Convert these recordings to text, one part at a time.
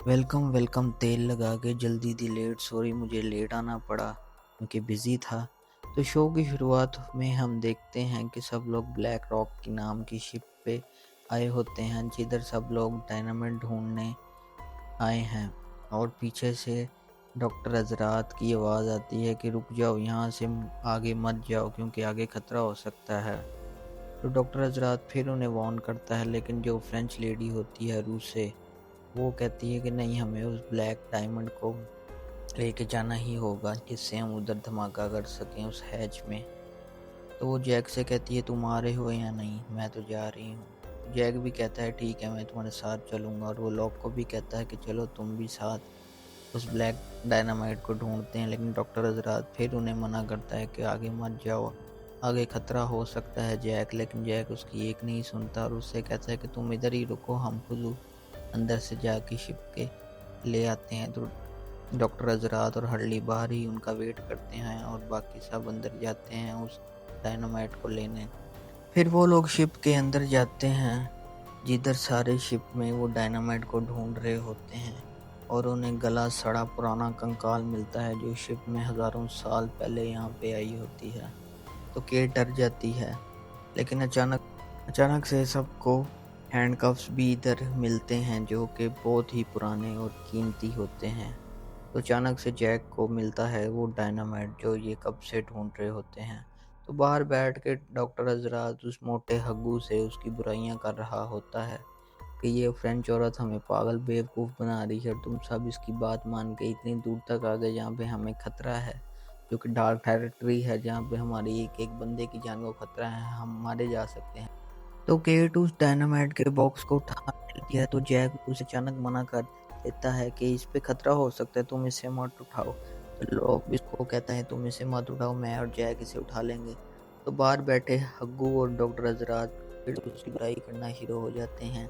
Welcome welcome तेल लगा के जल्दी थी लेट सॉरी मुझे लेट आना पड़ा क्योंकि बिज़ी था। तो शो की शुरुआत में हम देखते हैं कि सब लोग ब्लैक रॉक की नाम की शिप पे आए होते हैं जिधर सब लोग डायनामाइट ढूंढने आए हैं। और पीछे से डॉक्टर हजरात की आवाज़ आती है कि रुक जाओ, यहाँ से आगे मत जाओ क्योंकि आगे खतरा हो सकता है। तो डॉक्टर हजरात फिर उन्हें वार्न करता है, लेकिन जो फ्रेंच लेडी होती है रूस से, वो कहती है कि नहीं, हमें उस ब्लैक डायमंड को लेके जाना ही होगा जिससे हम उधर धमाका कर सकें उस हैच में। तो वो जैक से कहती है तुम आ रहे हो या नहीं, मैं तो जा रही हूँ। जैक भी कहता है ठीक है, मैं तुम्हारे साथ चलूंगा। और वो लॉक को भी कहता है कि चलो तुम भी साथ उस ब्लैक डायनामाइट को ढूंढते हैं। लेकिन डॉक्टर हजरात फिर उन्हें मना करता है कि आगे मत जाओ, आगे खतरा हो सकता है जैक। लेकिन जैक उसकी एक नहीं सुनता और उससे कहता है कि तुम इधर ही रुको, हम खुद अंदर से जाके शिप के ले आते हैं। तो डॉक्टर हजरात और हर्ली बाहर ही उनका वेट करते हैं और बाकी सब अंदर जाते हैं उस डायनामाइट को लेने। फिर वो लोग शिप के अंदर जाते हैं जिधर सारे शिप में वो डायनामाइट को ढूंढ रहे होते हैं और उन्हें गला सड़ा पुराना कंकाल मिलता है जो शिप में हजारों साल पहले यहाँ पे आई होती है। तो केट डर जाती है, लेकिन अचानक अचानक से सबको हैंडकफ्स भी इधर मिलते हैं जो कि बहुत ही पुराने और कीमती होते हैं। तो अचानक से जैक को मिलता है वो डायनामाइट जो ये कब से ढूंढ रहे होते हैं। तो बाहर बैठ के डॉक्टर हजरात उस मोटे हग्गू से उसकी बुराइयां कर रहा होता है कि ये फ्रेंच औरत हमें पागल बेवकूफ़ बना रही है और तुम सब इसकी बात मान के इतनी दूर तक आ गए जहाँ पे हमें खतरा है, जो कि डार्क टेरिटरी है, जहाँ पे हमारी एक एक बंदे की जान को खतरा है, हम मारे जा सकते हैं। तो केट उस डायनामाइट के बॉक्स को उठा लेती है तो जैक उसे अचानक मना कर देता है कि इस पे खतरा हो सकता है, तुम इसे मत उठाओ। तो लोग इसको कहता है तुम इसे मत उठाओ, मैं और जैक इसे उठा लेंगे। तो बाहर बैठे हग्गू और डॉक्टर हजरात फिर उसकी बुराई करना शुरू हो जाते हैं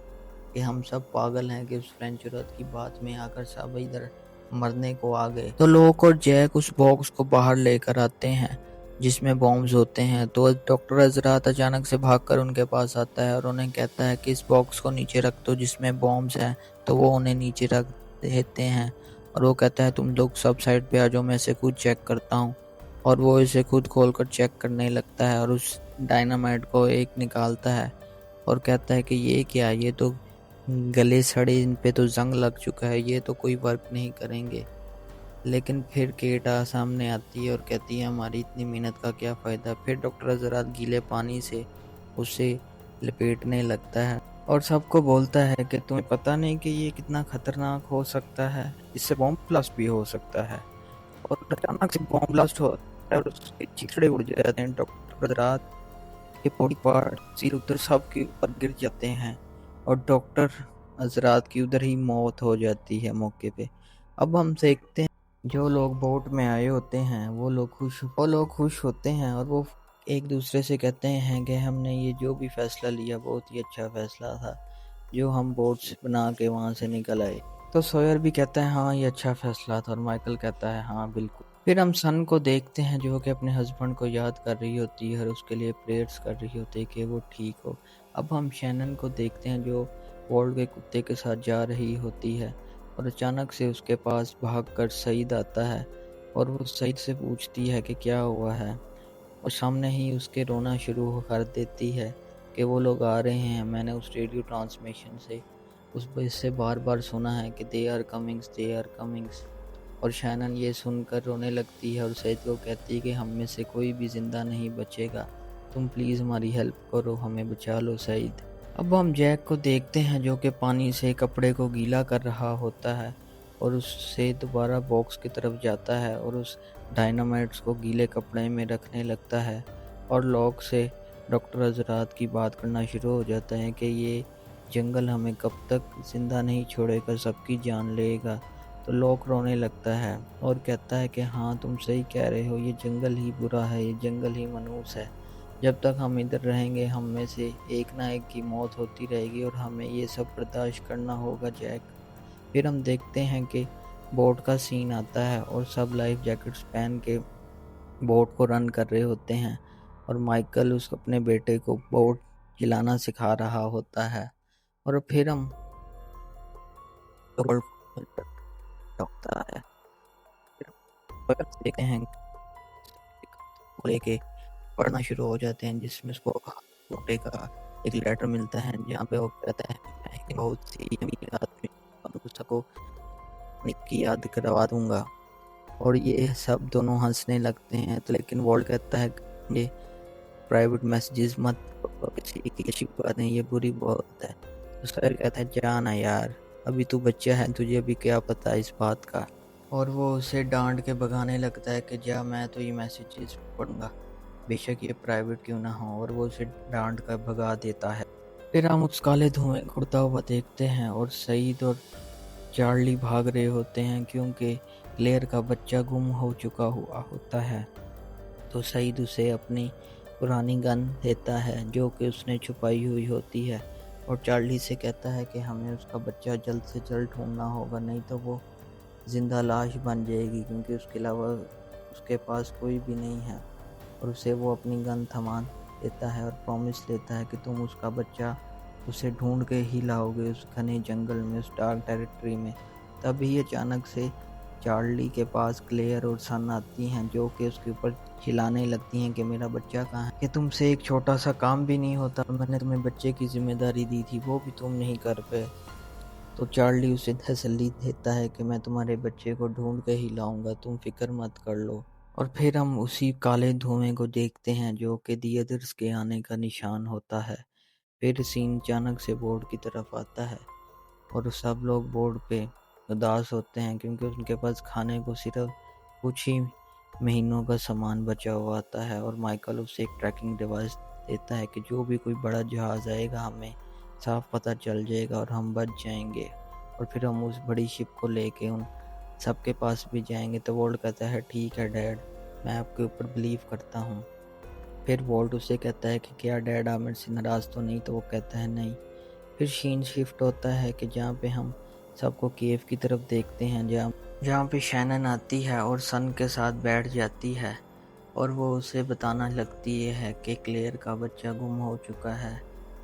कि हम सब पागल हैं कि उस फ्रेंच औरत की बात में आकर सब इधर मरने को आ गए। तो लोग और जैक उस बॉक्स को बाहर लेकर आते हैं जिसमें बॉम्ब्स होते हैं। तो डॉक्टर हजरात अचानक से भागकर उनके पास आता है और उन्हें कहता है कि इस बॉक्स को नीचे रख दो जिसमें बॉम्ब्स हैं। तो वो उन्हें नीचे रख देते हैं और वो कहता है तुम लोग सब साइड पे आ जाओ, मैं इसे खुद चेक करता हूँ। और वो इसे खुद खोलकर चेक करने लगता है और उस डायनामाइट को एक निकालता है और कहता है कि ये क्या है, ये तो गले सड़े, इन पे तो जंग लग चुका है, ये तो कोई वर्क नहीं करेंगे। लेकिन फिर केटा सामने आती है और कहती है हमारी इतनी मेहनत का क्या फ़ायदा। फिर डॉक्टर हजरात गीले पानी से उसे लपेटने लगता है और सबको बोलता है कि तुम्हें पता नहीं कि ये कितना खतरनाक हो सकता है, इससे बॉम्ब ब्लास्ट भी हो सकता है। और अचानक से बॉम्ब ब्लास्ट होता है और उसके चिथड़े उड़ जाते हैं। डॉक्टर हजरात के बॉडी पार्ट सिर उधर सबके ऊपर गिर जाते हैं और डॉक्टर हजरात की उधर ही मौत हो जाती है मौके पे। अब हम देखते हैं जो लोग बोट में आए होते हैं वो लोग खुश होते हैं और वो एक दूसरे से कहते हैं कि हमने ये जो भी फैसला लिया बहुत ही अच्छा फैसला था, जो हम बोट्स बना के वहां से निकल आए। तो सोयर भी कहता है हाँ ये अच्छा फैसला था और माइकल कहता है हाँ बिल्कुल। फिर हम सन को देखते हैं जो कि अपने हस्बैंड को याद कर रही होती है और उसके लिए प्रेयर्स कर रही होती है कि वो ठीक हो। अब हम शैनन को देखते हैं जो वॉल्ट के कुत्ते के साथ जा रही होती है और अचानक से उसके पास भागकर सईद आता है और वो सईद से पूछती है कि क्या हुआ है। और सामने ही उसके रोना शुरू कर देती है कि वो लोग आ रहे हैं, मैंने उस रेडियो ट्रांसमिशन से उस बस से बार बार सुना है कि they are comings, they are comings. और शैनन ये सुनकर रोने लगती है और सईद को कहती है कि हम में से कोई भी जिंदा नहीं बचेगा, तुम प्लीज़ हमारी हेल्प करो, हमें बचा लो सईद। अब हम जैक को देखते हैं जो कि पानी से कपड़े को गीला कर रहा होता है और उससे दोबारा बॉक्स की तरफ जाता है और उस डायनामाइट्स को गीले कपड़े में रखने लगता है और लॉक से डॉक्टर हजरात की बात करना शुरू हो जाता है कि ये जंगल हमें कब तक जिंदा नहीं छोड़ेगा, सबकी जान लेगा। तो लॉक रोने लगता है और कहता है कि हाँ तुम सही कह रहे हो, ये जंगल ही बुरा है, ये जंगल ही मनहूस है, जब तक हम इधर रहेंगे हम में से एक ना एक की मौत होती रहेगी और हमें ये सब बर्दाश्त करना होगा जैक। फिर हम देखते हैं कि बोट का सीन आता है और सब लाइफ जैकेट्स पहन के बोट को रन कर रहे होते हैं और माइकल उस अपने बेटे को बोट चलाना सिखा रहा होता है। और फिर हम होता है। फिर देखते हैं को लेके पढ़ना शुरू हो जाते हैं, जिसमें उसको छोटे का एक लेटर मिलता है जहाँ पे वो कहता है मैं एक बहुत सी अमीर आदमी सबको की याद करवा दूंगा। और ये सब दोनों हंसने लगते हैं, तो लेकिन वॉल्ट कहता है ये प्राइवेट मैसेजेस मत किसी की अच्छी बात नहीं, ये बुरी बात है। तो सर कहता है जाना यार, अभी तू बच्चा है, तुझे अभी क्या पता इस बात का। और वो उसे डांट के भगाने लगता है कि जा, मैं तो ये मैसेजेस पढ़ूंगा, बेशक ये प्राइवेट क्यों ना हो, और वो उसे डांट कर भगा देता है। फिर हम उस काले धुएं को उड़ता हुआ देखते हैं और सईद और चार्ली भाग रहे होते हैं क्योंकि क्लेयर का बच्चा गुम हो चुका हुआ होता है। तो सईद उसे अपनी पुरानी गन देता है जो कि उसने छुपाई हुई होती है, और चार्ली से कहता है कि हमें उसका बच्चा जल्द से जल्द ढूंढना होगा, नहीं तो वो जिंदा लाश बन जाएगी, क्योंकि उसके अलावा उसके पास कोई भी नहीं है। और उसे वो अपनी गन थमा देता है और प्रॉमिस लेता है कि तुम उसका बच्चा उसे ढूंढ के ही लाओगे उस घने जंगल में, उस डार्क टेरिटरी में। तभी अचानक से चार्ली के पास क्लेयर और सन आती हैं जो कि उसके ऊपर चिल्लाने लगती हैं कि मेरा बच्चा कहाँ है, कि तुमसे एक छोटा सा काम भी नहीं होता, मैंने तुम्हें बच्चे की जिम्मेदारी दी थी वो भी तुम नहीं कर पाए। तो चार्ली उसे तसल्ली देता है कि मैं तुम्हारे बच्चे को ढूंढ के ही लाऊंगा, तुम फिक्र मत कर लो। और फिर हम उसी काले धुएं को देखते हैं जो कि दी अदर्स के आने का निशान होता है। फिर सीन अचानक से बोर्ड की तरफ आता है और सब लोग बोर्ड पे उदास होते हैं क्योंकि उनके पास खाने को सिर्फ कुछ ही महीनों का सामान बचा हुआ आता है। और माइकल उसे एक ट्रैकिंग डिवाइस देता है कि जो भी कोई बड़ा जहाज़ आएगा हमें साफ पता चल जाएगा और हम बच जाएंगे। और फिर हम उस बड़ी शिप को लेके उन सबके पास भी जाएंगे। तो वोल्ट कहता है ठीक है डैड, मैं आपके ऊपर बिलीव करता हूँ। फिर वोल्ट उसे कहता है कि क्या डैड आप मेरे से नाराज़ तो नहीं, तो वो कहता है नहीं। फिर सीन शिफ्ट होता है कि जहाँ पे हम सबको केव की तरफ देखते हैं, जहाँ जहाँ पे शैनन आती है और सन के साथ बैठ जाती है और वो उसे बताना लगती है कि क्लेयर का बच्चा गुम हो चुका है,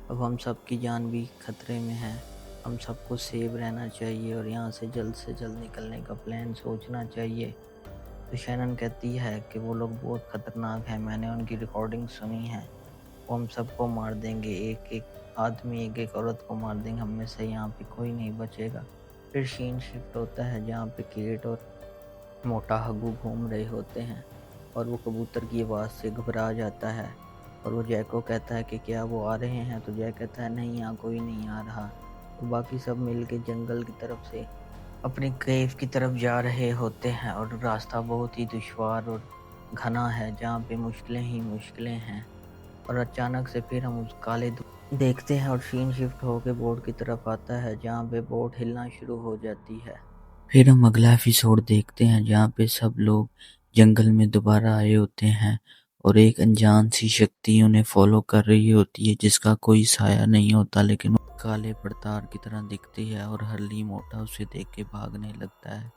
अब हम सबकी जान भी खतरे में है, हम सबको सेव रहना चाहिए और यहाँ से जल्द निकलने का प्लान सोचना चाहिए। तो शैनन कहती है कि वो लोग बहुत खतरनाक हैं, मैंने उनकी रिकॉर्डिंग सुनी है, वो हम सबको मार देंगे, एक एक आदमी एक एक औरत को मार देंगे, हम में से यहाँ पे कोई नहीं बचेगा। फिर सीन शिफ्ट होता है जहाँ पे केट और मोटा हग्गू घूम रहे होते हैं और वो कबूतर की आवाज़ से घबरा जाता है और वो जैक को कहता है कि क्या वो आ रहे हैं। तो जैक कहता है नहीं, यहाँ कोई नहीं आ रहा। तो बाकी सब मिल के जंगल की तरफ से अपनी केव की तरफ जा रहे होते हैं और रास्ता बहुत ही दुश्वार और घना है जहाँ पे मुश्किलें ही मुश्किलें हैं। और अचानक से फिर हम उस काले देखते हैं और सीन शिफ्ट होकर बोट की तरफ आता है जहाँ पे बोट हिलना शुरू हो जाती है। फिर हम अगला एपिसोड देखते हैं जहाँ पे सब लोग जंगल में दोबारा आए होते हैं और एक अनजान सी शक्ति उन्हें फॉलो कर रही होती है जिसका कोई साया नहीं होता, लेकिन वो काले पड़तार की तरह दिखती है और हरली मोटा उसे देख के भागने लगता है।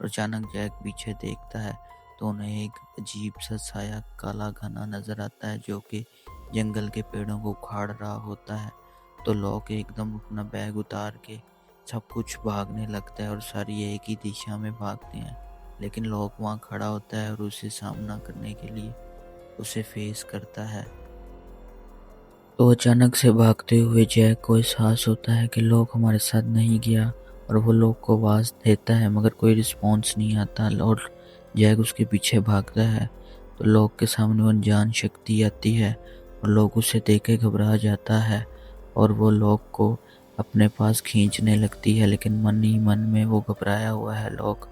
और अचानक जैक पीछे देखता है तो उन्हें एक अजीब सा साया काला घना नजर आता है जो कि जंगल के पेड़ों को उखाड़ रहा होता है। तो लॉक एकदम अपना बैग उतार के सब कुछ भागने लगता है और सारी एक ही दिशा में भागते हैं, लेकिन लॉक वहाँ खड़ा होता है और उसे सामना करने के लिए उसे फेस करता है। तो अचानक से भागते हुए जैक को एहसास होता है कि लॉक हमारे साथ नहीं गया और वो लॉक को आवाज़ देता है मगर कोई रिस्पॉन्स नहीं आता और जैक उसके पीछे भागता है। तो लॉक के सामने वो अनजान शक्ति आती है और लॉक उसे देख के घबरा जाता है और वो लॉक को अपने पास खींचने लगती है, लेकिन मन ही मन में वो घबराया हुआ है लॉक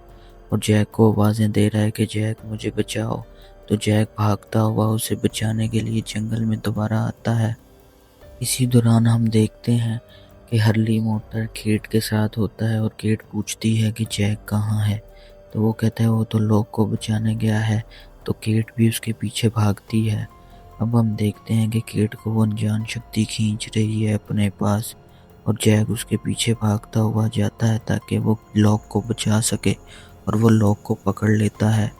और जैक को आवाज़ें दे रहा है कि जैक मुझे बचाओ। तो जैक भागता हुआ उसे बचाने के लिए जंगल में दोबारा आता है। इसी दौरान हम देखते हैं कि हरली मोटर केट के साथ होता है और केट पूछती है कि जैक कहाँ है। तो वो कहता है वो तो लॉक को बचाने गया है। तो केट भी उसके पीछे भागती है। अब हम देखते हैं कि केट को वो अनजान शक्ति खींच रही है अपने पास और जैक उसके पीछे भागता हुआ जाता है ताकि वो लॉक को बचा सके और वो लॉक को पकड़ लेता है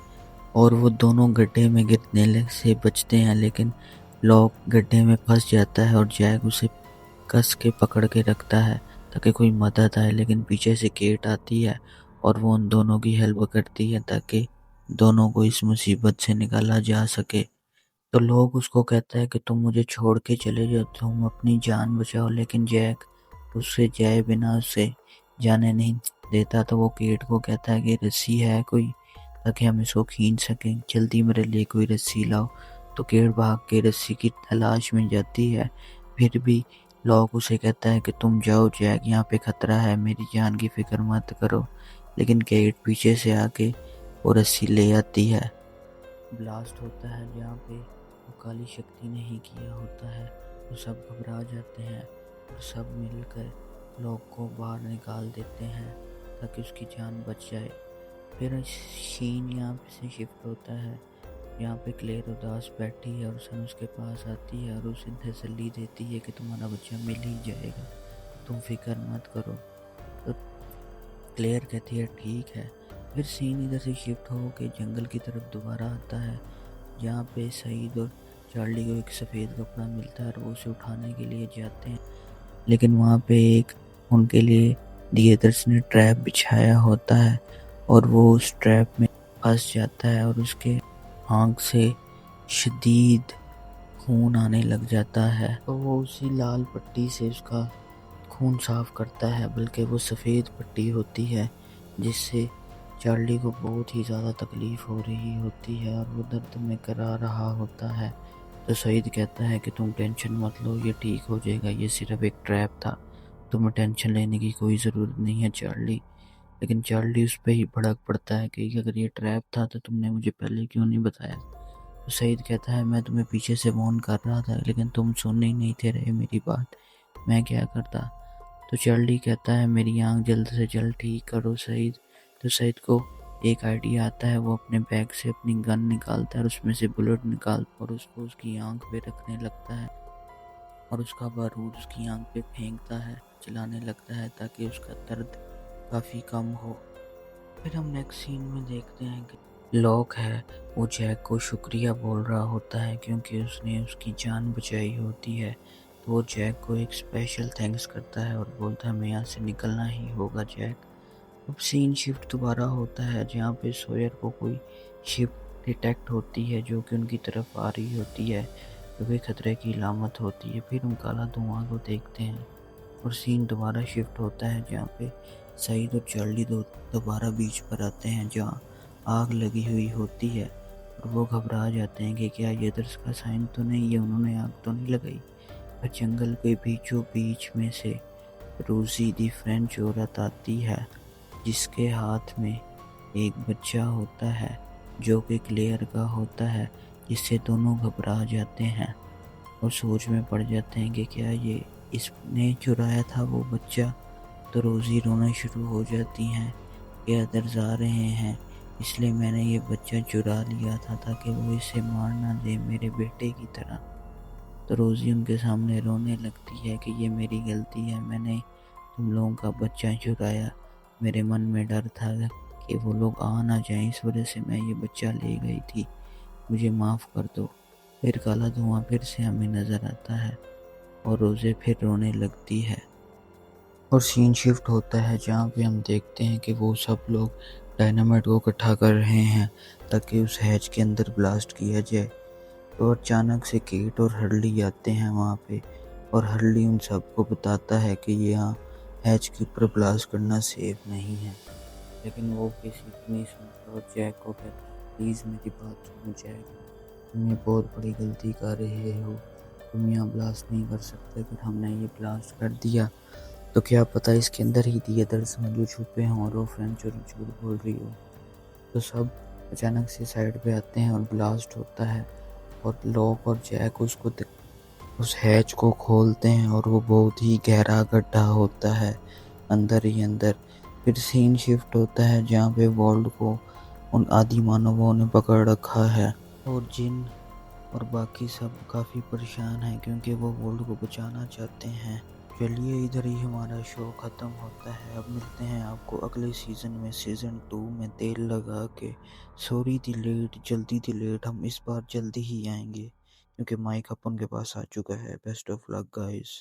और वो दोनों गड्ढे में गिरने से बचते हैं, लेकिन लॉक गड्ढे में फंस जाता है और जैक उसे कस के पकड़ के रखता है। ताकि कोई मदद आए, लेकिन पीछे से केट आती है और वो उन दोनों की हेल्प करती है ताकि दोनों को इस मुसीबत से निकाला जा सके। तो लोग उसको कहता है कि तुम मुझे छोड़ के चले जाओ, तुम अपनी जान बचाओ, लेकिन जैक उससे जाए बिना उसे जाने नहीं देता। तो वो केट को कहता है कि रस्सी है कोई, ताकि हम इसको खींच सकें, जल्दी मेरे लिए कोई रस्सी लाओ। तो केट भाग के रस्सी की तलाश में जाती है। फिर भी लॉक उसे कहता है कि तुम जाओ जैक, यहाँ पे खतरा है, मेरी जान की फिक्र मत करो। लेकिन केट पीछे से आके वो रस्सी ले आती है। ब्लास्ट होता है जहाँ पे वो काली शक्ति ने ही किया होता है। तो सब घबरा जाते हैं और सब मिलकर लॉक को बाहर निकाल देते हैं ताकि उसकी जान बच जाए। फिर सीन यहाँ पे से शिफ्ट होता है, यहाँ पे क्लेयर उदास बैठी है और सन उसके पास आती है और उसे तसल्ली देती है कि तुम्हारा बच्चा मिल ही जाएगा, तुम फिक्र मत करो। तो क्लेयर कहती है ठीक है। फिर सीन इधर से शिफ्ट हो के जंगल की तरफ दोबारा आता है, जहाँ पे सईद और चार्ली को एक सफ़ेद कपड़ा मिलता है और वो उसे उठाने के लिए जाते हैं। लेकिन वहाँ पे एक उनके लिए दिएदर्स ने ट्रैप बिछाया होता है और वो उस ट्रैप में फंस जाता है और उसके आँख से शदीद खून आने लग जाता है। तो वो उसी लाल पट्टी से उसका खून साफ करता है, बल्कि वो सफ़ेद पट्टी होती है जिससे चार्ली को बहुत ही ज़्यादा तकलीफ़ हो रही होती है और वो दर्द में करा रहा होता है। तो सईद कहता है कि तुम टेंशन मत लो, ये ठीक हो जाएगा, ये सिर्फ एक ट्रैप था, तुम्हें टेंशन लेने की कोई ज़रूरत नहीं है चार्ली। लेकिन चार्ली उस पर ही भड़क पड़ता है कि अगर ये ट्रैप था तो तुमने मुझे पहले क्यों नहीं बताया। तो सईद कहता है मैं तुम्हें पीछे से वार्न कर रहा था, लेकिन तुम सुनने ही नहीं थे रहे मेरी बात, मैं क्या करता। तो चार्ली कहता है मेरी आँख जल्द से जल्द ठीक करो सईद। तो सईद को एक आइडिया आता है, वो अपने बैग से अपनी गन निकालता है और उसमें से बुलेट निकालता और उसको उसकी आँख पे रखने लगता है और उसका बारूद उसकी आँख पे फेंकता है, चलाने लगता है ताकि उसका दर्द काफ़ी कम हो। फिर हम नेक्स्ट सीन में देखते हैं कि लॉक है, वो जैक को शुक्रिया बोल रहा होता है क्योंकि उसने उसकी जान बचाई होती है। तो वो जैक को एक स्पेशल थैंक्स करता है और बोलता है हमें यहाँ से निकलना ही होगा जैक। अब सीन शिफ्ट दोबारा होता है जहाँ पे सोयर को कोई शिप डिटेक्ट होती है जो कि उनकी तरफ आ रही होती है, जो कि खतरे की अलामत होती है। फिर हम काला धुआं को देखते हैं और सीन दोबारा शिफ्ट होता है जहाँ पे सईद और चार्ली दोबारा बीच पर आते हैं जहाँ आग लगी हुई होती है और वो घबरा जाते हैं कि क्या ये दर्स का साइन तो नहीं है, उन्होंने आग तो नहीं लगाई। पर जंगल के बीचों बीच में से रोजी दी फ्रेंच औरत आती है जिसके हाथ में एक बच्चा होता है जो कि क्लेयर का होता है, जिससे दोनों घबरा जाते हैं और सोच में पड़ जाते हैं कि क्या ये इसने चुराया था वो बच्चा। तो रोज़ी रोना शुरू हो जाती हैं कि अदर्स आ रहे हैं, इसलिए मैंने ये बच्चा चुरा लिया था ताकि वो इसे मार ना दे मेरे बेटे की तरह। तो रोज़ी उनके सामने रोने लगती है कि ये मेरी गलती है, मैंने तुम लोगों का बच्चा चुराया, मेरे मन में डर था कि वो लोग आ ना जाएं, इस वजह से मैं ये बच्चा ले गई थी, मुझे माफ़ कर दो। फिर काला धुआं फिर से हमें नज़र आता है और रोज़े फिर रोने लगती है और सीन शिफ्ट होता है जहाँ पे हम देखते हैं कि वो सब लोग डायनामाइट को इकट्ठा कर रहे हैं ताकि उस हैच के अंदर ब्लास्ट किया जाए। तो अचानक से केट और हर्ली आते हैं वहाँ पे और हर्ली उन सबको बताता है कि ये यहाँ हैच के ऊपर ब्लास्ट करना सेफ नहीं है। लेकिन वो किसी की नहीं सुनता और जैक को कहता है प्लीज़ मेरी बात सुनो जैक, तुम ये बहुत बड़ी गलती कर रहे हो, तुम यहाँ ब्लास्ट नहीं कर सकते, अगर हमने ये ब्लास्ट कर दिया तो क्या पता इसके अंदर ही दिए दर्स में जो छुपे हों और वो फ्रेंच और झूठ बोल रही हो। तो सब अचानक से साइड पे आते हैं और ब्लास्ट होता है और लॉक और जैक उस हैच को खोलते हैं और वो बहुत ही गहरा गड्ढा होता है अंदर ही अंदर। फिर सीन शिफ्ट होता है जहाँ पे वर्ल्ड को उन आदि मानवों ने पकड़ रखा है और जिन और बाकी सब काफ़ी परेशान हैं क्योंकि वो वर्ल्ड को बचाना चाहते हैं। चलिए इधर ही हमारा शो ख़त्म होता है। अब मिलते हैं आपको अगले सीज़न में, सीज़न 2 में तेल लगा के। सॉरी दी लेट, जल्दी दी लेट, हम इस बार जल्दी ही आएंगे क्योंकि माइक अपन के पास आ चुका है। Best of luck guys.